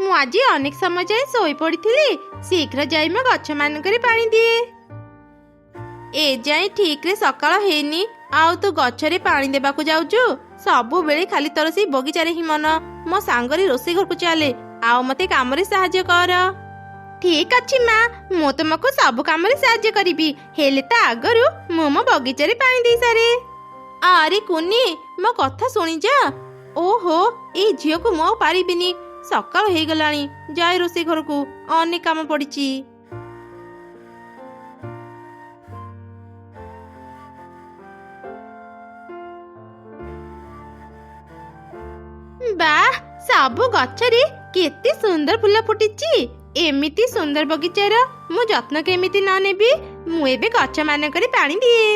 ମୁଁ ଆଜି ଅନେକ ସମୟ ଯାଏ ଶୋଇ ପଡ଼ିଥିଲି। ଶୀଘ୍ର ଯାଇ ମୋ ଗଛ ମାନଙ୍କରେ ପାଣି ଦିଏ। ଏ ଯାଇ ଠିକରେ ସକାଳ ହେଇନି, ଆଉ ତୁ ଗଛରେ ପାଣି ଦେବାକୁ ଯାଉଛୁ? ସବୁବେଳେ ଖାଲି ତୋର ସେଇ ବଗିଚାରେ ହିଁ ମନ। ମୋ ସାଙ୍ଗରେ ରୋଷେଇ ଘରକୁ ଚାଲେ, ଆଉ ମତେ କାମରେ ସାହାଯ୍ୟ କର। ଠିକ ଅଛି ମା, ମୁଁ ତୁମକୁ ସବୁ କାମରେ ସାହାଯ୍ୟ କରିବି, ହେଲେ ତା ଆଗରୁ ମୁଁ ମୋ ବଗିଚାରେ ପାଣି ଦେଇ ସାରେ। ଆରେ କୁନି, ମୋ କଥା ଶୁଣିଯା। ଓହୋ, ଏଇ ଝିଅକୁ ମୁଁ ଆଉ ପାରିବିନି। ସକାଳ ହେଇଗଲାଣି, ଯାଏ ରୋଷେଇ ଘରକୁ, ଅନେକ କାମ ପଡ଼ିଛି। ବାଃ, ସବୁ ଗଛରେ କେତେ ସୁନ୍ଦର ଫୁଲ ଫୁଟିଛି। ଏମିତି ସୁନ୍ଦର ବଗିଚାର ମୁଁ ଯତ୍ନ କେମିତି ନ ନେବି? ମୁଁ ଏବେ ଗଛ ମାନଙ୍କରେ ପାଣି ଦିଏ।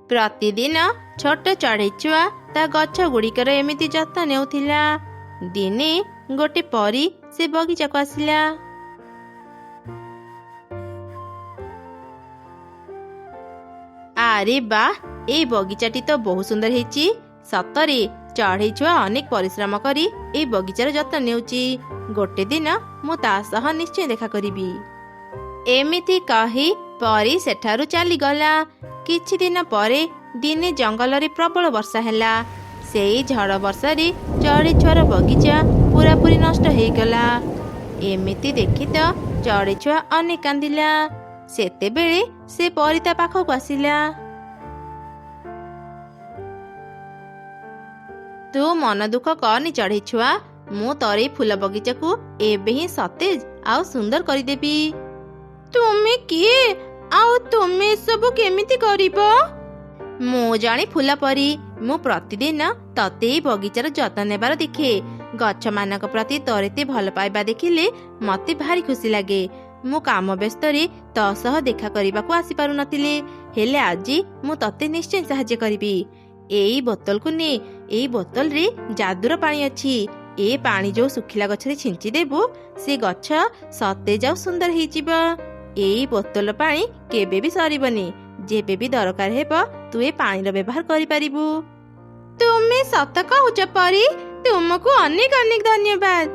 ପ୍ରତିଦିନ ଛୋଟ ଚଢ଼େଇ ଛୁଆ ତା ଗଛ ଗୁଡ଼ିକର ଏମିତି ଯତ୍ନ ନେଉଥିଲା। ଦିନେ ଗୋଟେ ପରୀ ସେ ବଗିଚାକୁ ଆସିଲା। ଆରେ ବାଃ, ଏଇ ବଗିଚାଟି ତ ବହୁତ ସୁନ୍ଦର ହେଇଛି। ସତରେ ଚଢ଼େଇ ଛୁଆ ଅନେକ ପରିଶ୍ରମ କରି ଏଇ ବଗିଚାର ଯତ୍ନ ନେଉଛି। ଗୋଟେ ଦିନ ମୁଁ ତା ସହ ନିଶ୍ଚୟ ଦେଖା କରିବି। ଏମିତି କହି ପରୀ ସେଠାରୁ ଚାଲିଗଲା। କିଛି ଦିନ ପରେ ଦିନେ ଜଙ୍ଗଲରେ ପ୍ରବଳ ବର୍ଷା ହେଲା। ସେଇ ଝଡ଼ ବର୍ଷାରେ ଚଢ଼େଇ ଛୁଆର ବଗିଚା ପୁରାପୁରି ନଷ୍ଟ ହେଇଗଲା। ଏମିତି ଦେଖି ତ ଚଢ଼େଇ ଛୁଆ ଅନେକ କାନ୍ଦିଲା। ସେତେବେଳେ ସେ ପରୀ ତା ପାଖକୁ ଆସିଲା। ତୁ ମନ ଦୁଃଖ କରନି ଚଢ଼େଇ ଛୁଆ, ମୁଁ ତୋର ଏଇ ଫୁଲ ବଗିଚାକୁ ଏବେ ହିଁ ସତେଜ ଆଉ ସୁନ୍ଦର କରିଦେବି। ତୁମେ କିଏ, ଆଉ ତୁମେ ଏସବୁ କେମିତି କରିବ? ମୁଁ ଜଣେ ଫୁଲ ପରୀ। ମୁଁ ପ୍ରତିଦିନ ତତେ ଏଇ ବଗିଚାର ଯତ୍ନ ନେବାର ଦେଖେ। ଗଛମାନଙ୍କ ପ୍ରତି ତୋର ଏତେ ଭଲ ପାଇବା ଦେଖିଲେ ମତେ ଭାରି ଖୁସି ଲାଗେ। ମୁଁ କାମ ବ୍ୟସ୍ତରେ ତୋ ସହ ଦେଖା କରିବାକୁ ଆସିପାରୁନଥିଲି, ହେଲେ ଆଜି ମୁଁ ତତେ ନିଶ୍ଚୟ ସାହାଯ୍ୟ କରିବି। ଏଇ ବୋତଲକୁ ନେ, ଏଇ ବୋତଲରେ ଯାଦୁର ପାଣି ଅଛି। ଏ ପାଣି ଯୋଉ ଶୁଖିଲା ଗଛରେ ଛିଞ୍ଚି ଦେବୁ, ସେ ଗଛ ସତେଜ ଆଉ ସୁନ୍ଦର ହେଇଯିବ। ଏଇ ବୋତଲ ପାଣି କେବେ ବି ସରିବନି। ଯେବେ ବି ଦରକାର ହେବ ତୁ ଏ ପାଣିର ବ୍ୟବହାର କରିପାରିବୁ। ତୁମେ ସତ କହୁଛ ପରୀ, ତୁମକୁ ଅନେକ ଅନେକ ଧନ୍ୟବାଦ।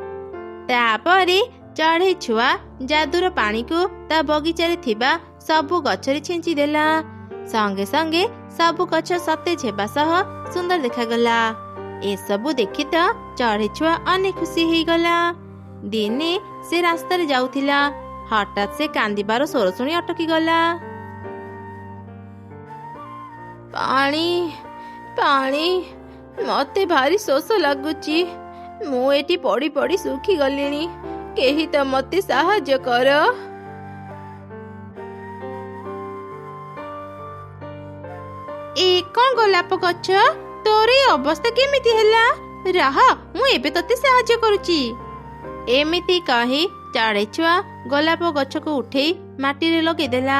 ତାପରେ ଚଢ଼େଇ ଛୁଆ ଯାଦୁର ପାଣିକୁ ତା ବଗିଚାରେ ଥିବା ସବୁ ଗଛରେ ଛିଞ୍ଚି ଦେଲା। ସଙ୍ଗେ ସଙ୍ଗେ ସବୁ ଗଛ ସତେଜ ହେବା ସହ ସୁନ୍ଦର ଦେଖାଗଲା। ଏସବୁ ଦେଖି ତ ଚଢ଼େଇ ଛୁଆ ଅନେକ ଖୁସି ହେଇଗଲା। ଦିନେ ସେ ରାସ୍ତାରେ ଯାଉଥିଲା, ହଠାତ୍ ସେ କାନ୍ଦିବାର ସ୍ୱର ଶୁଣି ଅଟକିଗଲା। ପାଣି ପାଣି, ମତେ ଭାରି ଶୋଷ ଲାଗୁଛି। ମୁଁ ଏଠି ପଡ଼ି ପଡ଼ି ଶୁଖିଗଲିଣି। କେହି ତ ମତେ ସାହାଯ୍ୟ କର। ଏ କଣ ଗୋଲାପ ଗଛ, ତୋର ଏ ଅବସ୍ଥା କେମିତି ହେଲା? ରହ, ମୁଁ ଏବେ ତତେ ସାହାଯ୍ୟ କରୁଛି। ଏମିତି କହି ଚଢ଼େଇ ଛୁଆ ଗୋଲାପ ଗଛକୁ ଉଠେଇ ମାଟିରେ ଲଗେଇଦେଲା।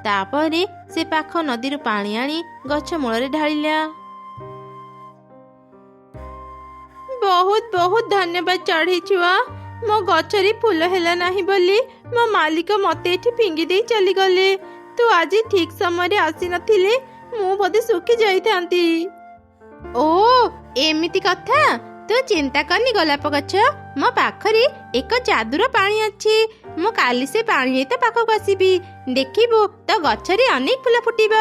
ତାପରେ ସେ ପାଖ ନଦୀରୁ ପାଣି ଆଣି ଗଛ ମୂଳରେ ଢାଳିଲା। ବହୁତ ବହୁତ ଧନ୍ୟବାଦ ଚଢ଼େଇ ଛୁଆ। ମୋ ଗଛରେ ଫୁଲ ହେଲା ନାହିଁ ବୋଲି ମୋ ମାଲିକ ମତେ ଏଠି ଫିଙ୍ଗି ଦେଇ ଚାଲିଗଲେ। ତୁ ଆଜି ଠିକ ସମୟରେ ଆସିନଥିଲେ ମୁଁ ବୋଧେ ଶୁଖି ଯାଇଥାନ୍ତି। ଓ ଏମିତି କଥା, ତୁ ଚିନ୍ତା କରନି ଗୋଲାପ ଗଛ, ମୋ ପାଖରେ ଏକ ଯାଦୁର ପାଣି ଅଛି। ମୁଁ କାଲି ସେ ପାଣି ନେଇ ତୋ ପାଖକୁ ଆସିବି, ଦେଖିବୁ ତୋ ଗଛରେ ଅନେକ ଫୁଲ ଫୁଟିବ।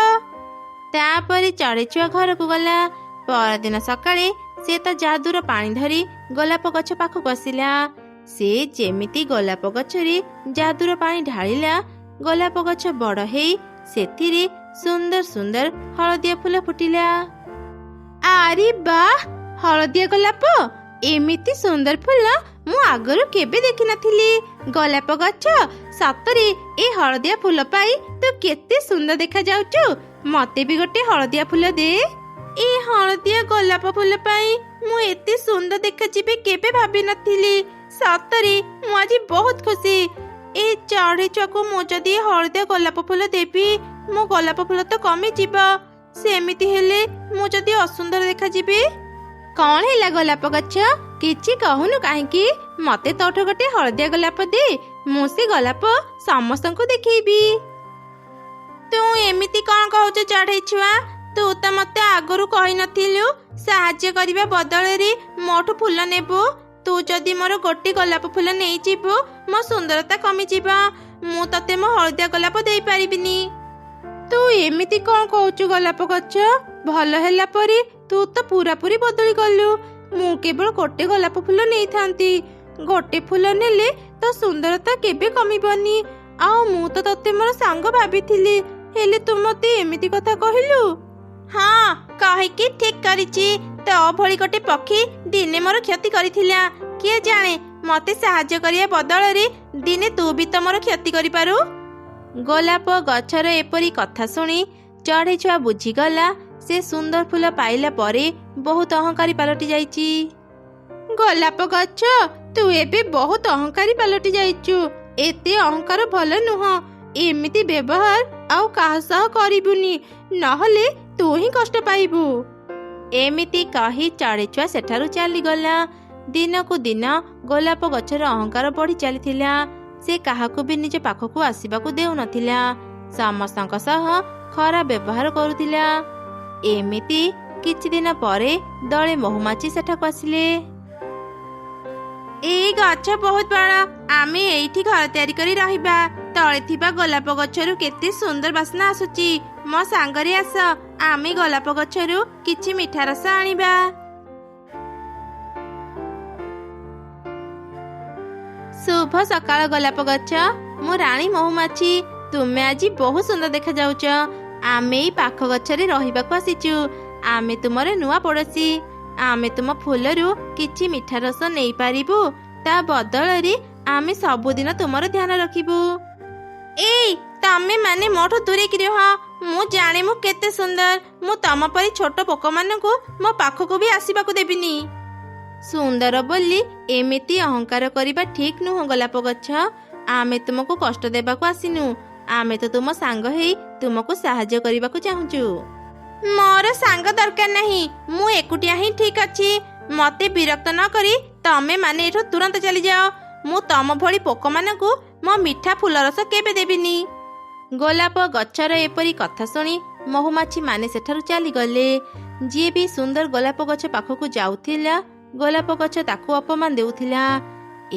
ତାପରେ ଚଢ଼େଇ ଛୁଆ ଘରକୁ ଗଲା। ପରଦିନ ସକାଳେ ସେ ତା ଯାଦୁର ପାଣି ଧରି ଗୋଲାପ ଗଛ ପାଖକୁ ଆସିଲା। ସେ ଯେମିତି ଗୋଲାପ ଗଛରେ ଯାଦୁର ପାଣି ଢାଳିଲା, ଗୋଲାପ ଗଛ ବଡ଼ ହେଇ ସେଥିରେ ସୁନ୍ଦର ସୁନ୍ଦର ହଳଦିଆ ଫୁଲ ଫୁଟିଲା। ଆରେ ବାଃ, ହଳଦିଆ ଗୋଲାପ, ଏମିତି ସୁନ୍ଦର ଫୁଲ ମୁଁ ଆଗରୁ କେବେ ଦେଖିନଥିଲି। ଗୋଲାପ ଗଛ, ସତରେ ଏ ହଳଦିଆ ଫୁଲ ପାଇ ତୁ କେତେ ସୁନ୍ଦର ଦେଖାଯାଉଛୁ। ମତେ ବି ଗୋଟେ ହଳଦିଆ ଫୁଲ ଦେ। ଏ ହଳଦିଆ ଗୋଲାପ ଫୁଲ ପାଇଁ ମୁଁ ଏତେ ସୁନ୍ଦର ଦେଖାଯିବି କେବେ ଭାବିନଥିଲି। ସତରେ ମୁଁ ଆଜି ବହୁତ ଖୁସି। ଏ ଚଢ଼େଇ ଛୁଆକୁ ମୁଁ ଯଦି ହଳଦିଆ ଗୋଲାପ ଫୁଲ ଦେବି, ମୋ ଗୋଲାପ ଫୁଲ ତ କମିଯିବ। ସେମିତି ହେଲେ ମୁଁ ଯଦି ଅସୁନ୍ଦର ଦେଖାଯିବି। କଣ ହେଲା ଗୋଲାପ ଗଛ, କିଛି କହୁନୁ କାହିଁକି? ମତେ ତୋଠୁ ଗୋଟେ ହଳଦିଆ ଗୋଲାପ ଦେ, ମୁଁ ସେ ଗୋଲାପ ସମସ୍ତଙ୍କୁ ଦେଖେଇବି। ତୁ ଏମିତି କଣ କହୁଛୁ ଚଢ଼େଇ ଛୁଆ? ତୁ ତ ମତେ ଆଗରୁ କହିନଥିଲୁ ସାହାଯ୍ୟ କରିବା ବଦଳରେ ମୋଠୁ ଫୁଲ ନେବୁ। ତୁ ଯଦି ମୋର ଗୋଟେ ଗୋଲାପ ଫୁଲ ନେଇଯିବୁ ମୋ ସୁନ୍ଦରତା କମିଯିବ। ମୁଁ ତତେ ମୋ ହଳଦିଆ ଗୋଲାପ ଦେଇପାରିବିନି। ତୁ ଏମିତି କଣ କହୁଛୁ ଗୋଲାପ ଗଛ? ଭଲ ହେଲା ପରେ ତୁ ତ ପୁରାପୁରି ବଦଳି ଗଲୁ। ମୁଁ କେବଳ ଗୋଟେ ଗୋଲାପ ଫୁଲ ନେଇଥାନ୍ତି। ଗୋଟେ ଫୁଲ ନେଲେ ତ ସୁନ୍ଦରତା କେବେ କମିବନି। ଆଉ ମୁଁ ତ ତତେ ମୋର ସାଙ୍ଗ ଭାବିଥିଲି, ହେଲେ ତୁ ମତେ ଏମିତି କଥା କହିଲୁ। ହଁ, କହିକି ଠିକ କରିଛି। ତୋ ଭଳି ଗୋଟେ ପକ୍ଷୀ ଦିନେ ମୋର କ୍ଷତି କରିଥିଲା। କିଏ ଜାଣେ ମତେ ସାହାଯ୍ୟ କରିବା ବଦଳରେ ଦିନେ ତୁ ବି ତ ମୋର କ୍ଷତି କରିପାରୁ। ଗୋଲାପ ଗଛର ଏପରି କଥା ଶୁଣି ଚଢ଼େଇ ଛୁଆ ବୁଝିଗଲା ସେ ସୁନ୍ଦର ଫୁଲ ପାଇଲା ପରେ ବହୁତ ଅହଙ୍କାରୀ ପାଲଟି ଯାଇଛି। ଗୋଲାପ ଗଛ, ତୁ ଏବେ ବହୁତ ଅହଙ୍କାରୀ ପାଲଟି ଯାଇଛୁ। ଏତେ ଅହଙ୍କାର ଭଲ ନୁହଁ। ଏମିତି ବ୍ୟବହାର ଆଉ କାହା ସହ କରିବୁନି, ନହେଲେ ତୁ ହିଁ କଷ୍ଟ ପାଇବୁ। ଏମିତି କହି ଚଢ଼େଇ ଛୁଆ ସେଠାରୁ ଚାଲିଗଲା। ଦିନକୁ ଦିନ ଗୋଲାପ ଗଛର ଅହଙ୍କାର ବଢି ଚାଲିଥିଲା। ସେ କାହାକୁ ବି ନିଜ ପାଖକୁ ଆସିବାକୁ ଦେଉନଥିଲା। ସମସ୍ତଙ୍କ ସହ ଖରାପ ବ୍ୟବହାର କରୁଥିଲା। ଏମିତି କିଛି ଦିନ ପରେ ଦଳେ ମହୁମାଛି ସେଠାକୁ ଆସିଲେ। ଏଇ ଗଛ ବହୁତ ବଡ଼, ଆମେ ଏଇଠି ଘର ତିଆରି କରି ରହିବା। ତଳେ ଥିବା ଗୋଲାପ ଗଛରୁ କେତେ ସୁନ୍ଦର ବାସ୍ନା ଆସୁଛି। ମୋ ସାଙ୍ଗରେ ଆସ, ଆମେ ଗୋଲାପ ଗଛରୁ କିଛି ମିଠା ରସ ଆଣିବା। ଶୁଭ ସକାଳ ଗୋଲାପ ଗଛ। ମୁଁ ରାଣୀ ମହୁମାଛି। ତୁମେ ଆଜି ବହୁତ ସୁନ୍ଦର ଦେଖାଯାଉଛ। ଆମେ ଏଇ ପାଖ ଗଛରେ ରହିବାକୁ ଆସିଛୁ। ଆମେ ତୁମର ନୂଆ ପଡ଼ୋଶୀ। ଆମେ ତୁମ ଫୁଲରୁ କିଛି ମିଠା ରସ ନେଇପାରିବୁ। ତା ବଦଳରେ ଆମେ ସବୁଦିନ ତୁମର ଧ୍ୟାନ ରଖିବୁ। ଏଇ ତମେ ମାନେ ମୋଠୁ ଦୂରେଇକି ରୁହ। ମୁଁ ଜାଣେ ମୁଁ କେତେ ସୁନ୍ଦର। ମୁଁ ତମ ପରି ଛୋଟ ପୋକମାନଙ୍କୁ ମୋ ପାଖକୁ ବି ଆସିବାକୁ ଦେବିନି। ସୁନ୍ଦର ବୋଲି ଏମିତି ଅହଙ୍କାର କରିବା ଠିକ ନୁହଁ ଗୋଲାପ ଗଛ। ଆମେ ତୁମକୁ କଷ୍ଟ ଦେବାକୁ ଆସିନୁ। ଆମେ ତ ତୁମ ସାଙ୍ଗ ହେଇ ତୁମକୁ ସାହାଯ୍ୟ କରିବାକୁ ଚାହୁଁଛୁ। ମୋର ସାଙ୍ଗ ଦରକାର ନାହିଁ। ମୁଁ ଏକୁଟିଆ ହିଁ ଠିକ ଅଛି। ମତେ ବିରକ୍ତ ନ କରି ତମେ ମାନେ ଏଠୁ ତୁରନ୍ତ ଚାଲିଯାଅ। ମୁଁ ତମ ଭଳି ପୋକମାନଙ୍କୁ ମୋ ମିଠା ଫୁଲ ରସ କେବେ ଦେବିନି। ଗୋଲାପ ଗଛର ଏପରି କଥା ଶୁଣି ମହୁମାଛି ମାନେ ସେଠାରୁ ଚାଲିଗଲେ। ଯିଏ ବି ସୁନ୍ଦର ଗୋଲାପ ଗଛ ପାଖକୁ ଯାଉଥିଲା, ଗୋଲାପ ଗଛ ତାକୁ ଅପମାନ ଦେଉଥିଲା।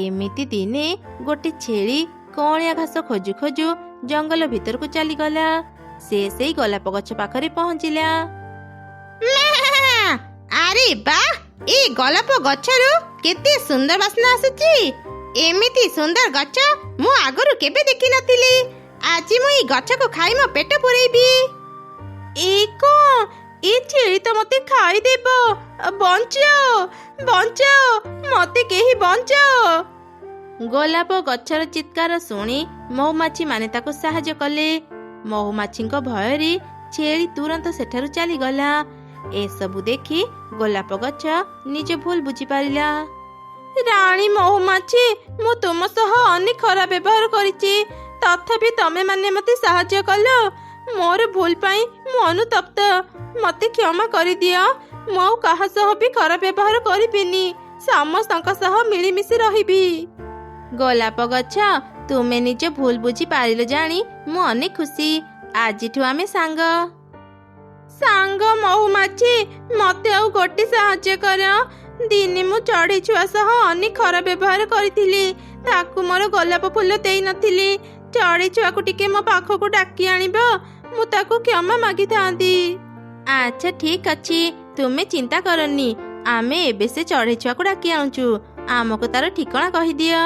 ଏମିତି ଦିନେ ଗୋଟେ ଛେଳି କଅଁଳିଆ ଘାସ ଖୋଜୁ ଖୋଜୁ ଜଙ୍ଗଲ ଭିତରକୁ ଚାଲିଗଲା। ସେ ସେଇ ଗୋଲାପ ଗଛ ପାଖରେ ପହଞ୍ଚିଲା। ଆରେ ବା, ଏ ଗୋଲାପ ଗଛରୁ କେତେ ସୁନ୍ଦର ବାସ୍ନା ଆସୁଛି। ଏମିତି ସୁନ୍ଦର ଗଛ ମୁଁ ଆଗରୁ କେବେ ଦେଖିନଥିଲି। ଆଜି ମୁଁ ଏଇ ଗଛକୁ ଖାଇ ମୋ ପେଟ ପୁରେଇବି। ଏ ଛେଳି ତ ମତେ ଖାଇଦେବ। ବଞ୍ଚାଅ, ବଞ୍ଚାଅ, ମତେ କେହି ବଞ୍ଚାଅ। ଗୋଲାପ ଗଛର ଚିତ୍କାର ଶୁଣି ମହୁମାଛି ମାନେ ତାକୁ ସାହାଯ୍ୟ କଲେ। ମହୁମାଛିଙ୍କ ଭୟରେ ଛେଳି ତୁରନ୍ତ ସେଠାରୁ ଚାଲିଗଲା। ଏସବୁ ଦେଖି ଗୋଲାପ ଗଛ ନିଜ ଭୁଲ ବୁଝିପାରିଲା। ରାଣୀ ମହୁମାଛି, ମୁଁ ତୁମ ସହ ଅନେକ ଖରାପ ବ୍ୟବହାର କରିଛି, ତଥାପି ତମେ ମାନେ ମତେ ସାହାଯ୍ୟ କଲ। ମୋର ଭୁଲ ପାଇଁ ମୁଁ ଅନୁତପ୍ତ। ମତେ କ୍ଷମା କରିଦିଅ। ମୁଁ ଆଉ କାହା ସହ ବି ଖରାପ ବ୍ୟବହାର କରିବିନି। ସମସ୍ତଙ୍କ ସହ ମିଳିମିଶି ରହିବି। ଗୋଲାପ ଗଛ, ତୁମେ ନିଜ ଭୁଲ ବୁଝି ପାରିଲ ଜାଣି ମୁଁ ଅନେକ ଖୁସି। ଆଜିଠୁ ଆମେ ସାଙ୍ଗ। ସାଙ୍ଗ ମହୁମାଛି, ମତେ ଆଉ ଗୋଟେ ସାହାଯ୍ୟ କର। ଦିନେ ମୁଁ ଚଢ଼େଇ ଛୁଆ ସହ ଅନେକ ଖରାପ ବ୍ୟବହାର କରିଥିଲି। ତାକୁ ମୋର ଗୋଲାପ ଫୁଲ ଦେଇନଥିଲି। ଚଢ଼େଇ ଛୁଆକୁ ଟିକେ ମୋ ପାଖକୁ ଡାକି ଆଣିବ। ମୁଁ ତାକୁ କ୍ଷମା ମାଗିଥାନ୍ତି। ଆଚ୍ଛା ଠିକ ଅଛି, ତୁମେ ଚିନ୍ତା କରନି। ଆମେ ଏବେ ସେ ଚଢ଼େଇ ଛୁଆକୁ ଡାକି ଆଣୁଛୁ। ଆମକୁ ତାର ଠିକଣା କହିଦିଅ।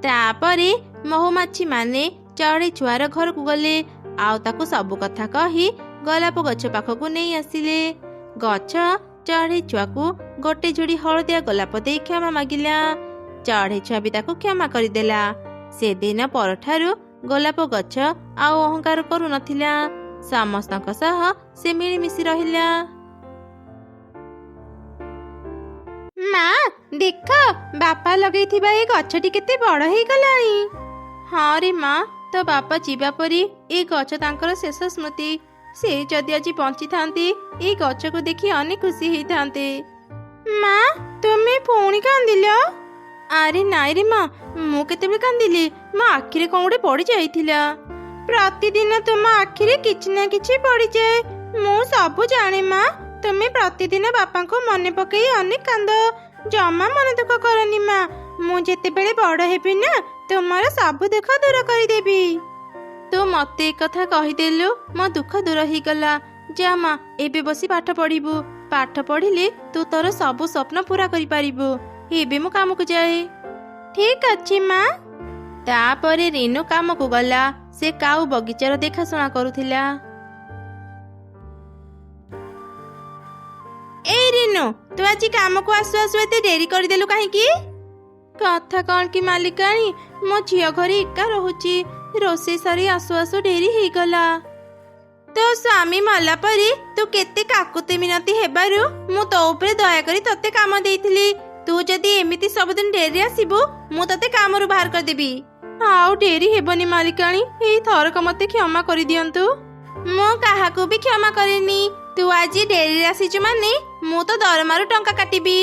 ତାପରେ ମହୁମାଛି ମାନେ ଚଢ଼େଇ ଛୁଆର ଘରକୁ ଗଲେ ଆଉ ତାକୁ ସବୁ କଥା କହି ଗୋଲାପ ଗଛ ପାଖକୁ ନେଇ ଆସିଲେ। ଗଛ ଚଢ଼େଇ ଛୁଆକୁ ଗୋଟେ ଯୋଡ଼ି ହଳଦିଆ ଗୋଲାପ ଦେଇ କ୍ଷମା ମାଗିଲା। ଚଢ଼େଇ ଛୁଆ ବି ତାକୁ କ୍ଷମା କରିଦେଲା। ସେଦିନ ପରଠାରୁ ଗୋଲାପ ଗଛ ଆଉ ଅହଙ୍କାର କରୁନଥିଲା। ସମସ୍ତଙ୍କ ସହ ସେ ମିଳିମିଶି ରହିଲା। ମା, ଦେଖ, ବାପା ଲଗେଇଥିବା ଏ ଗଛଟି କେତେ ବଡ଼ ହେଇଗଲାଣି। ହଁ ରେ ମା, ତୋ ବାପା ଯିବା ପରି ଏ ଗଛ ତାଙ୍କର ଶେଷ ସ୍ମୃତି। ସେ ଯଦି ଆଜି ବଞ୍ଚିଥାନ୍ତି, ଏ ଗଛକୁ ଦେଖି ଅନେକ ଖୁସି ହେଇଥାନ୍ତେ। ମା, ତୁମେ ପୁଣି କାନ୍ଦିଲ? ଆରେ ନାଇଁ ରେ ମା, ମୁଁ କେତେବେଳେ କାନ୍ଦିଲି? ମୋ ଆଖିରେ କଣ ଗୋଟେ ପଡ଼ି ଯାଇଥିଲା। ପ୍ରତିଦିନ ତୁମ ଆଖିରେ କିଛି ନା କିଛି ପଡ଼ିଯାଏ। ମୁଁ ସବୁ ଜାଣେ ମା। ତୁମେ ପ୍ରତିଦିନ ବାପାଙ୍କୁ ମନେ ପକେଇ ଅନେକ କାନ୍ଦ। ଜମା ମନ ଦୁଃଖ କରନି ମା, ମୁଁ ଯେତେବେଳେ ବଡ଼ ହେବି ନା ତୁମର ସବୁ ଦୁଃଖ ଦୂର କରିଦେବି। ତୁ ମତେ ଏ କଥା କହିଦେଲୁ, ମୋ ଦୁଃଖ ଦୂର ହେଇଗଲା। ଯା ମା, ଏବେ ବସି ପାଠ ପଢିବୁ। ପାଠ ପଢିଲେ ତୁ ତୋର ସବୁ ସ୍ୱପ୍ନ ପୂରା କରିପାରିବୁ। ଏବେ ମୁଁ କାମକୁ ଯାଏ। ଠିକ ଅଛି ମା। ତାପରେ ରିନୁ କାମକୁ ଗଲା। ସେ କାଉ ବଗିଚାର ଦେଖାଶୁଣା କରୁଥିଲା। ଏଇ ରିନୁ, ତୁ ଆଜି କାମକୁ ଆସୁ ଆସୁ ଏତେ ଡେରି କରିଦେଲୁ କାହିଁକି? କଥା କଣ କି ମାଲିକାଣୀ, ମୋ ଝିଅ ଘରେ ଏକା ରହୁଛି। ରୋଷେଇ ସାରି ଆସୁ ଆସୁ ଡେରି ହେଇଗଲା। ତୋ ସ୍ୱାମୀ ମଲା ପରେ ତୁ କେତେ କାକୁତି ମିନତି ହେବାରୁ ମୁଁ ତୋ ଉପରେ ଦୟାକରି ତତେ କାମ ଦେଇଥିଲି। ତୁ ଯଦି ଏମିତି ସବୁଦିନ ଡେରି ଆସିବୁ, ମୁଁ ତତେ କାମରୁ ବାହାର କରିଦେବି। ଆଉ ଡେରି ହେବନି ମାଲିକାଣୀ, ଏଇ ଥରକ ମତେ କ୍ଷମା କରିଦିଅନ୍ତୁ। ମୁଁ କାହାକୁ ବି କ୍ଷମା କରିନି। ତୁ ଆଜି ଡେରିରେ ଆସିଛୁ ମାନେ ମୁଁ ତ ଦରମାରୁ ଟଙ୍କା କାଟିବି।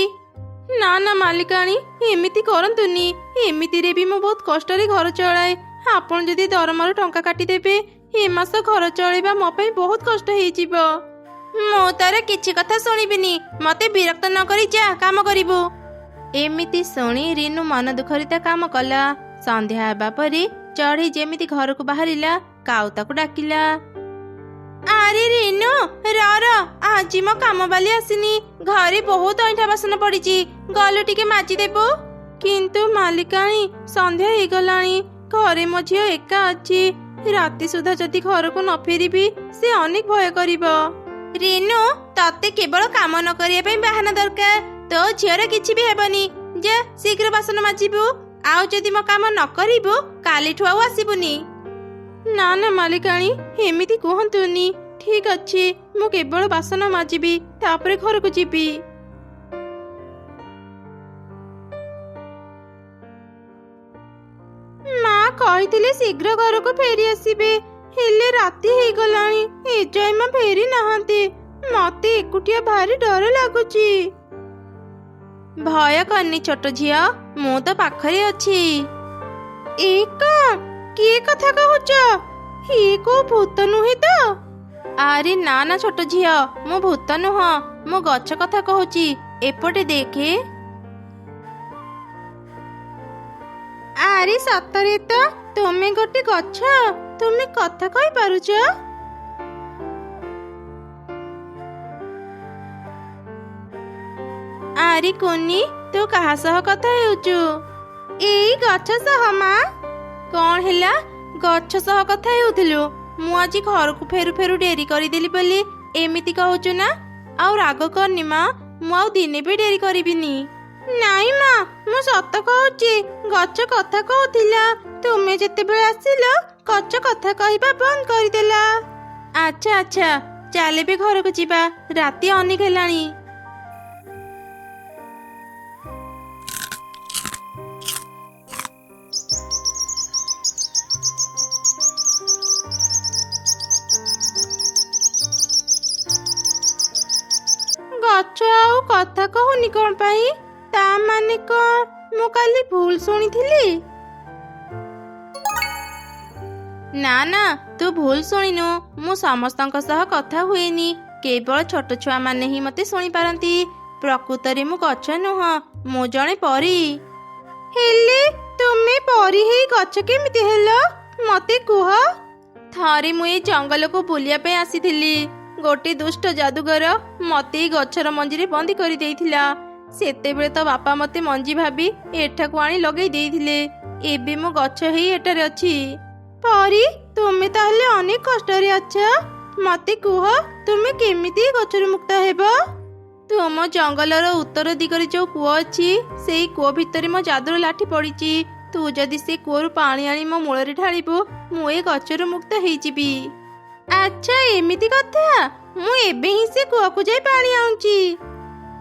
ନା ନା ମାଲିକାଣୀ, ଏମିତି କରନ୍ତୁନି। ଏମିତିରେ ବି ମୁଁ ବହୁତ କଷ୍ଟରେ ଘର ଚଳାଏ। ଆପଣ ଯଦି ଦରମାରୁ ଟଙ୍କା କାଟିଦେବେ, ଏ ମାସ ଘର ଚଳେଇବା ମୋ ପାଇଁ ବହୁତ କଷ୍ଟ ହେଇଯିବ। ମୁଁ ତାର କିଛି କଥା ଶୁଣିବିନି। ମତେ ବିରକ୍ତ ନ କରି ଯା କାମ କରିବୁ। ଏମିତି ଶୁଣି ରିନୁ ମନ ଦୁଃଖରେ ତା କାମ କଲା। ସନ୍ଧ୍ୟା ହେବା ପରେ ଚଢ଼େଇ ଯେମିତି ଘରକୁ ବାହାରିଲା, କାଉ ତାକୁ ଡାକିଲା। ଆରେ ରିନୁ, ର ଆଜି ମୋ କାମବାଲି ଆସିନି। ଘରେ ବହୁତ ଅଇଁଠା ବାସନ ପଡିଛି, ଗଲୁ ଟିକେ ମାଜିଦେବୁ। କିନ୍ତୁ ମାଲିକାଣୀ, ସନ୍ଧ୍ୟା ହେଇଗଲାଣି। ଘରେ ମୋ ଝିଅ ଏକା ଅଛି। ରାତି ସୁଦ୍ଧା ଯଦି ଘରକୁ ନ ଫେରିବି, ସେ ଅନେକ ଭୟ କରିବ। ରିନୁ, ତତେ କେବଳ କାମ ନ କରିବା ପାଇଁ ବାହାନା ଦରକାର। ତୋ ଝିଅର କିଛି ବି ହେବନି। ଯା ଶୀଘ୍ର ବାସନ ମାଜିବୁ। ଆଉ ଯଦି ମୋ କାମ ନ କରିବୁ, କାଲିଠୁ ଆଉ ଆସିବୁନି। ନା ନା ମାଲିକାଣୀ, ଏମିତି କୁହନ୍ତୁନି। ଠିକ ଅଛି, ମୁଁ କେବଳ ବାସନ ମାଜିବି, ତାପରେ ଘରକୁ ଯିବି। ମା କହିଥିଲେ ଶୀଘ୍ର ଘରକୁ ଫେରି ଆସିବେ, ହେଲେ ରାତି ହେଇଗଲାଣି, ଏଯାଏ ମା ଫେରି ନାହାନ୍ତି। ମତେ ଏକୁଟିଆ ଭାରି ଡର ଲାଗୁଛି। ଭୟ କରନି ଛୋଟ ଝିଅ, ମୁଁ ତ ପାଖରେ ଅଛି। ଏ କଣ? କିଏ କଥା କହୁଛ? ଇଏ କୋଉ ଭୂତ ନୁହେଁ ତ? ଆରେ ନା ନା ଛୋଟ ଝିଅ, ମୁଁ ଭୂତ ନୁହଁ, ମୁଁ ଗଛ କଥା କହୁଛି। ଏପଟେ ଦେଖେ। ଆରେ ସତରେ ତ, ତୁମେ ଗୋଟେ ଗଛ। ତୁମେ କଥା କହିପାରୁଛ? ଆରେ କୁନି, ତୁ କାହା ସହ କଥା ହେଉଛୁ? ଏଇ ଗଛ ସହ ମା। କଣ ହେଲା? ଗଛ ସହ କଥା ହେଉଥିଲୁ? ମୁଁ ଆଜି ଘରକୁ ଫେରୁ ଫେରୁ ଡେରି କରିଦେଲି ବୋଲି ଏମିତି କହୁଛୁ ନା? ଆଉ ରାଗ କରନି ମା, ମୁଁ ଆଉ ଦିନେ ବି ଡେରି କରିବିନି। ନାଇଁ ମା, ମୁଁ ସତ କହୁଛି। ଗଛ କଥା କହୁଥିଲା। ତୁମେ ଯେତେବେଳେ ଆସିଲ, ଗଛ କଥା କହିବା ବନ୍ଦ କରିଦେଲା। ଆଚ୍ଛା ଆଚ୍ଛା, ଚାଲେ ବି ଘରକୁ ଯିବା। ରାତି ଅନେକ ହେଲାଣି। ଗଛ ଆଉ କଥା କହୁନି କଣ ପାଇଁ? ତା ମାନେ କଣ ମୁଁ କାଲି ଭୁଲ ଶୁଣିଥିଲି? ନା ନା, ତୁ ଭୁଲ ଶୁଣିନୁ। ମୁଁ ସମସ୍ତଙ୍କ ସହ କଥା ହୁଏନି, କେବଳ ଛୋଟ ଛୁଆ ମାନେ ହିଁ ମତେ ଶୁଣିପାରନ୍ତି। ପ୍ରକୃତରେ ମୁଁ ଗଛ ନୁହଁ, ମୁଁ ଜଣେ ପରୀ। ହେଲେ ତୁମେ ପରୀ ହେଇ ଗଛ କେମିତି ହେଲ? ମତେ କୁହ। ଥରେ ମୁଁ ଏଇ ଜଙ୍ଗଲକୁ ବୁଲିବା ପାଇଁ ଆସିଥିଲି। ଗୋଟେ ଦୁଷ୍ଟ ଯାଦୁଗର ମତେ ଏଇ ଗଛର ମଞ୍ଜିରେ ବନ୍ଦୀ କରିଦେଇଥିଲା। ସେତେବେଳେ ତ ବାପା ମତେ ମଞ୍ଜି ଭାବି ଏଠାକୁ ଆଣି ଲଗେଇ ଦେଇଥିଲେ। ଏବେ ମୁଁ ଗଛ ହେଇ ଏଠାରେ ଅଛି। ପରୀ, ତୁମେ ତାହେଲେ ଅନେକ କଷ୍ଟରେ ଅଛ। ମତେ କୁହ, ତୁମେ କେମିତି ଗଛରୁ ମୁକ୍ତ ହେବ? ତୁମ ଜଙ୍ଗଲର ଉତ୍ତର ଦିଗରେ ଯୋଉ କୂଅ ଅଛି, ସେଇ କୂଅ ଭିତରେ ମୋ ଯାଦୁର ଲାଠି ପଡିଛି। ତୁ ଯଦି ସେ କୂଅରୁ ପାଣି ଆଣି ମୋ ମୂଳରେ ଢାଳିବୁ, ମୁଁ ଏ ଗଛରୁ ମୁକ୍ତ ହେଇଯିବି। ଆଚ୍ଛା ଏମିତି କଥା। ମୁଁ ଏବେ ହିଁ ସେ କୂଅକୁ ଯାଇ ପାଣି ଆଣୁଛି।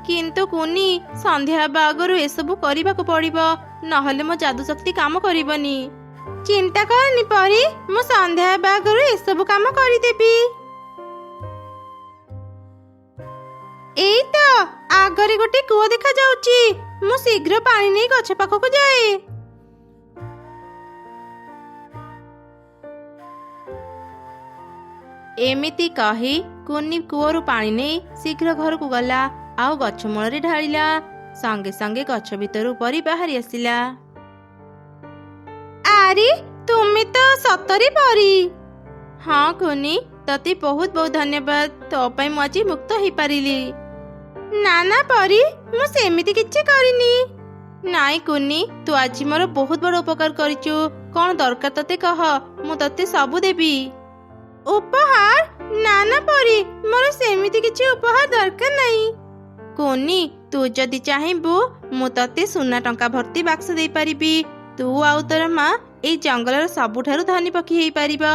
କିନ୍ତୁ କୁନି, ସନ୍ଧ୍ୟା ହେବା ଆଗରୁ ଏସବୁ କରିବାକୁ ପଡିବ, ନହେଲେ ମୋ ଯାଦୁ ଶକ୍ତି କାମ କରିବନି। ଚିନ୍ତା କରନି ପରୀ, ମୁଁ ସନ୍ଧ୍ୟା ହେବା ଆଗରୁ ଏସବୁ କାମ କରିଦେବି। ଏଇ ତ ଆଗରେ ଗୋଟେ କୂଅ ଦେଖାଯାଉଛି। ମୁଁ ଶୀଘ୍ର ପାଣି ନେଇ ଗଛ ପାଖକୁ ଯାଏ। ଏମିତି କହି କୁନି କୂଅରୁ ପାଣି ନେଇ ଶୀଘ୍ର ଘରକୁ ଗଲା, ଆଉ ଗଛ ମୂଳରେ ଢାଳିଲା। संगे संगे गछ भितरु परी बाहरी आसिला। आरे तुमे तो सतरे परी। हाँ कुनी, तते बहुत बहुत धन्यवाद। तो पई मु आज मुक्त हो पारिली। ना ना परी, मु सेमिति किछि करिनी। नाई कुनी, तू आज मोर बहुत बड़ उपकार करिचु। कौन दरकार तते कह, मु तते सब देबी। उपहार? ना ना परी, मोर सेमिति किछि उपहार दरकार नाही। कुनी, तू जदि चाहेबू मु तते सुना टंका भर्ती बाक्स दे पारिबी। तू आउ तोर माँ एई जंगलर सबुठारु धनी पक्षी हेई पारिबो।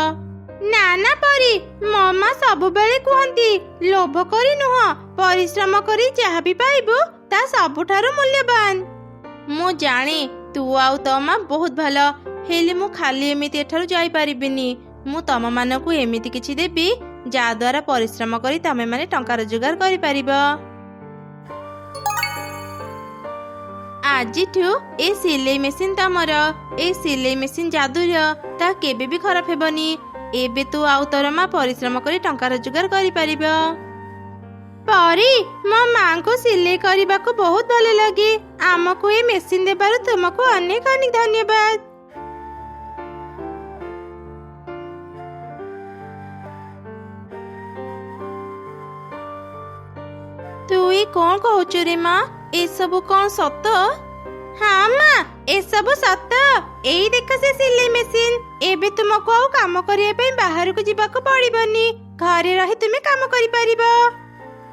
ना ना परी, मो माँ सबु बेले कहंती लोभ करी नुह, परिश्रम करी जहा भी पाइबू ता सबुठारु मूल्यवान। मु जाने तू आउ तो माँ बहुत भलो, हेले मु खाली एमिति एठारु जाई पारिबिनी। मु तम मानकु एमिति किछि देबी जा द्वारा परिश्रम करी तमे माने टंका रोजगार करि पारिबो। आजिठु ए सिलाई मेसिन तमर। ए सिलाई मेसिन जादुर, ता केबे भी खराब हेबनी। एबे तू आउ तोर माँ परिश्रम करी टंका रोजगार करि पारिबो। परी, मो माँ को सिलाई करबा को बहुत भल लगे। आमको ए मेसिन देबारु तुमको अनेक अनेक धन्यवाद। तू ये कौन कहचु रे माँ? ए सब कौन सत? हाँ माँ, ए सब सत। एई देख से सिलाई मेसिन। एबे तुमको आउ काम करिया पे बाहर को जीवाको पड़िबनी। घरे रही तुमे काम करि पारिबो।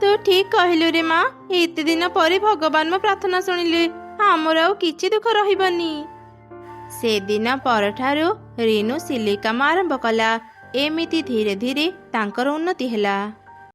तू ठीक कहलु रे माँ। एते दिन परे भगवान मो प्रार्थना सुनिले। हमर आउ किछि दुख रहिबनी। से दिन परठारु रेणु सिलाई काम आरंभ कला। एमिति धीरे धीरे तांकर उन्नति ହେଲା।